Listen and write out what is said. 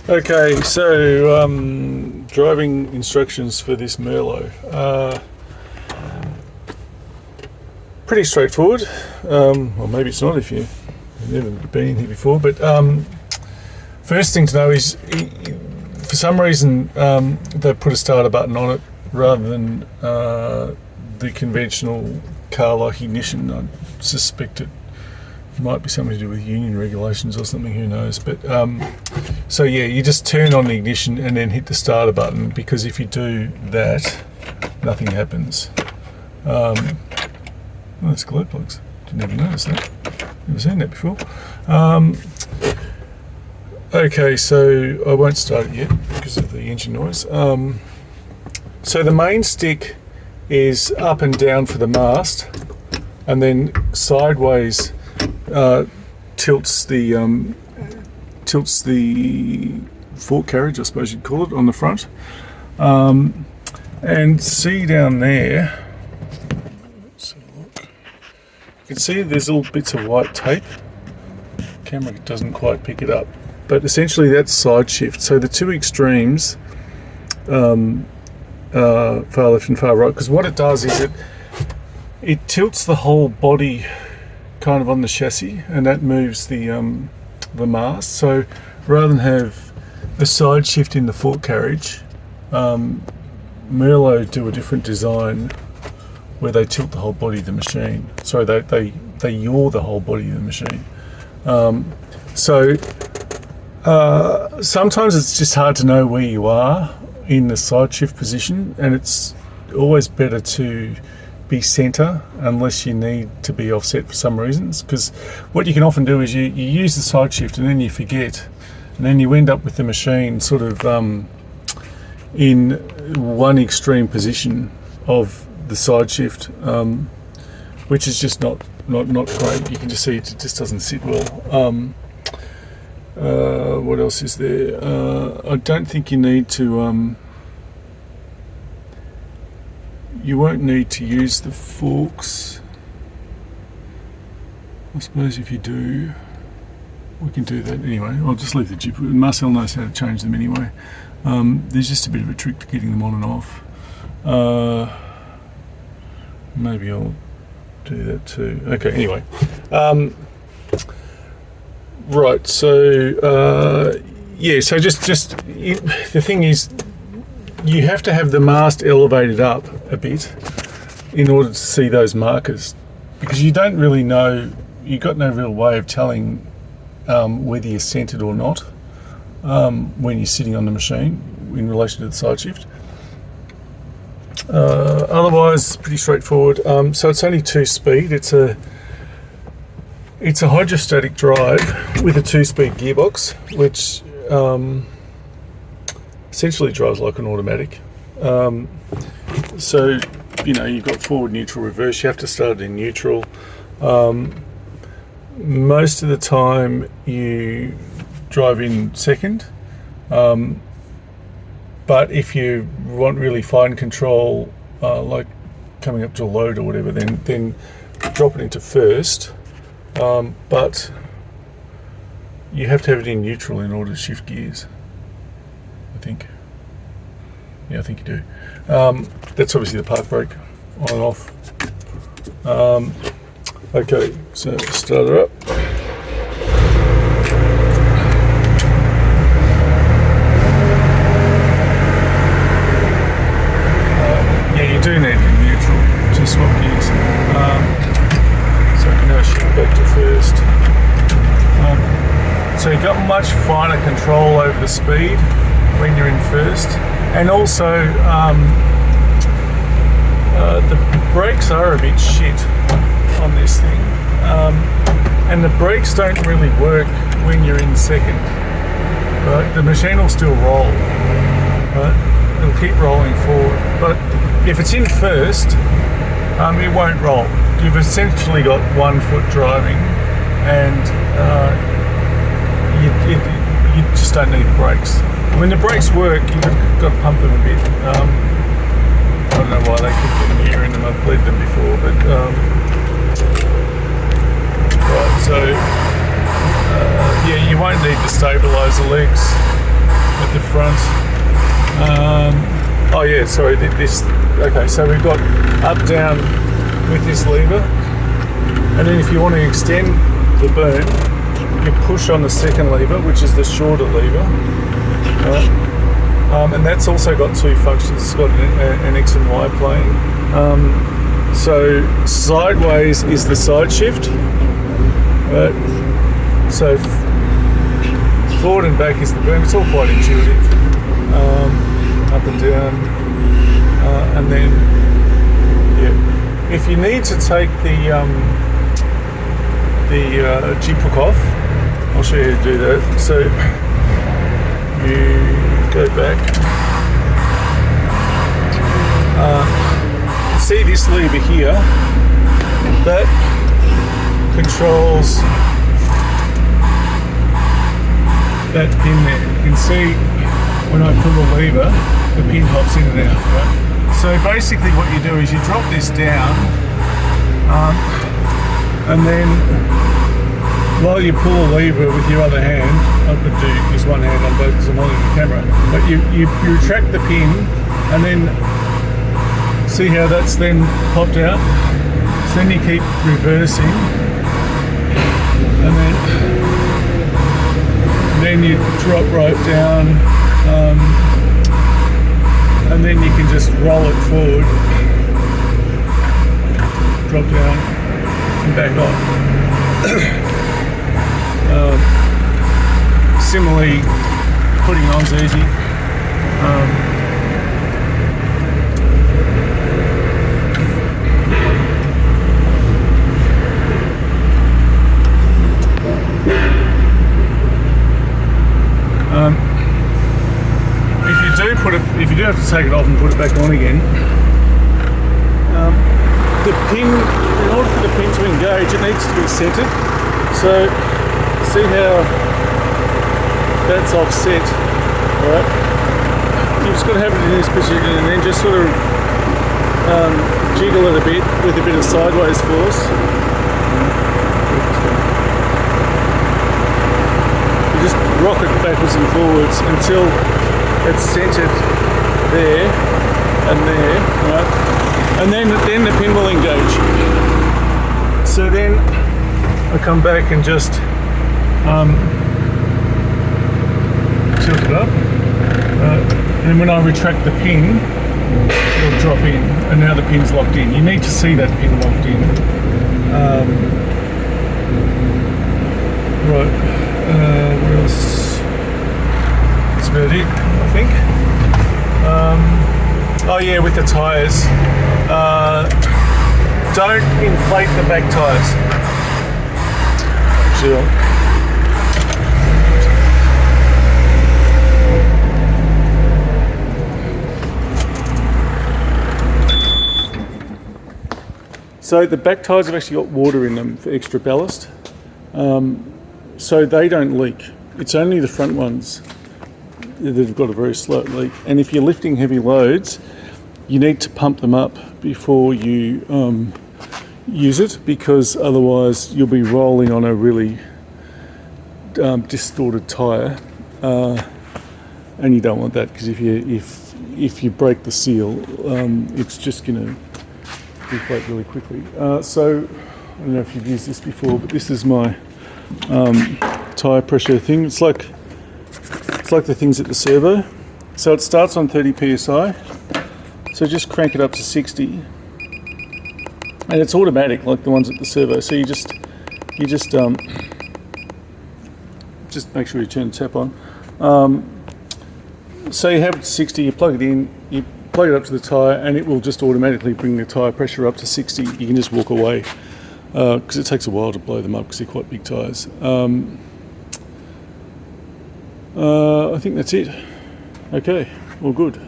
Okay, so driving instructions for this Merlo. Pretty straightforward. Or maybe it's not if you've never been here before. But first thing to know is, for some reason, they put a starter button on it rather than the conventional car-like ignition. I suspect it might be something to do with union regulations or something, who knows. But so yeah, you just turn on the ignition and then hit the starter button, because if you do that, nothing happens. Well, that's glow plugs. Didn't even notice that. Never seen that before. Okay, so I won't start it yet because of the engine noise. So the main stick is up and down for the mast, and then sideways tilts the fork carriage, I suppose you'd call it, on the front. And see down there, let's have a look. You can see there's little bits of white tape. The camera doesn't quite pick it up, but essentially that's side shift. So the two extremes, far left and far right, because what it does is it tilts the whole body kind of on the chassis, and that moves the mast. So rather than have a side shift in the fork carriage, Merlo do a different design where they tilt the whole body of the machine. Sorry, they yaw the whole body of the machine. So sometimes it's just hard to know where you are in the side shift position, and it's always better to be centre unless you need to be offset for some reasons, because what you can often do is you use the side shift and then you forget, and then you end up with the machine sort of in one extreme position of the side shift, which is just not great. You can just see it just doesn't sit well. What else is there? I don't think you need to you won't need to use the forks. I suppose if you do, we can do that anyway. I'll just leave the jib. Marcel knows how to change them anyway. There's just a bit of a trick to getting them on and off. Maybe I'll do that too. Okay, anyway. Right, so yeah, so just the thing is, you have to have the mast elevated up a bit in order to see those markers, because you don't really know, you've got no real way of telling whether you're centered or not when you're sitting on the machine in relation to the side shift. Otherwise, pretty straightforward. So it's only 2-speed. It's a hydrostatic drive with a 2-speed gearbox, which essentially drives like an automatic. So, you've got forward, neutral, reverse. You have to start it in neutral. Most of the time you drive in second. But if you want really fine control, like coming up to a load or whatever, then drop it into first. But you have to have it in neutral in order to shift gears, I think. Yeah, I think you do. That's obviously the park brake, on and off. Okay, so start her up. Yeah, you do need it in neutral to swap gears. So I can now shift back to first. So you've got much finer control over the speed when you're in first, and also the brakes are a bit shit on this thing, and the brakes don't really work when you're in second. Right, the machine will still roll, right? It'll keep rolling forward, but if it's in first, it won't roll. You've essentially got 1 foot driving, and you just don't need brakes. When the brakes work, you've got to pump them a bit. I don't know why they keep getting air in them. I've bled them before, but right. So yeah, you won't need to stabilise the legs front. Oh yeah, sorry, this, okay, so we've got up, down with this lever, and then if you want to extend the boom, you push on the second lever, which is the shorter lever, right? And that's also got two functions. It's got an X and Y plane. So sideways is the side shift, right? So forward and back is the boom. It's all quite intuitive. Up and down, and then yeah. If you need to take the jib hook off, I'll show you how to do that. So you go back. See this lever here? That controls that pin there. You can see when I pull the lever, the pin pops in and out, right? So basically what you do is you drop this down, and then while you pull the lever with your other hand, I could use one hand on both because I'm holding the camera, but you retract the pin, and then see how that's then popped out? So then you keep reversing, and then you drop right down, and then you can just roll it forward, drop down, and back off. Similarly, putting on's easy. If you do have to take it off and put it back on again, the pin, in order for the pin to engage, it needs to be centered. So see how that's offset, right? You've just got to have it in this position and then just sort of jiggle it a bit with a bit of sideways force. You just rock it backwards and forwards until it's centered there and there, right? And then the pin will engage. So then I come back and just tilt it up. And when I retract the pin, it'll drop in, and now the pin's locked in. You need to see that pin locked in. Right. What else? That's about it, I think. Oh yeah, with the tyres, don't inflate the back tyres. Actually, so the back tyres have actually got water in them for extra ballast, so they don't leak. It's only the front ones that have got a very slow leak. And if you're lifting heavy loads, you need to pump them up before you use it, because otherwise you'll be rolling on a really distorted tyre, and you don't want that, because if you break the seal, it's just going to deflate really quickly. So I don't know if you've used this before, but this is my tyre pressure thing. It's like the things at the servo. So it starts on 30 psi. So just crank it up to 60, and it's automatic like the ones at the servo. So you just make sure you turn the tap on. So you have it to 60. You plug it in. You plug it up to the tyre, and it will just automatically bring the tyre pressure up to 60. You can just walk away because it takes a while to blow them up because they're quite big tyres. I think that's it. Okay, all good.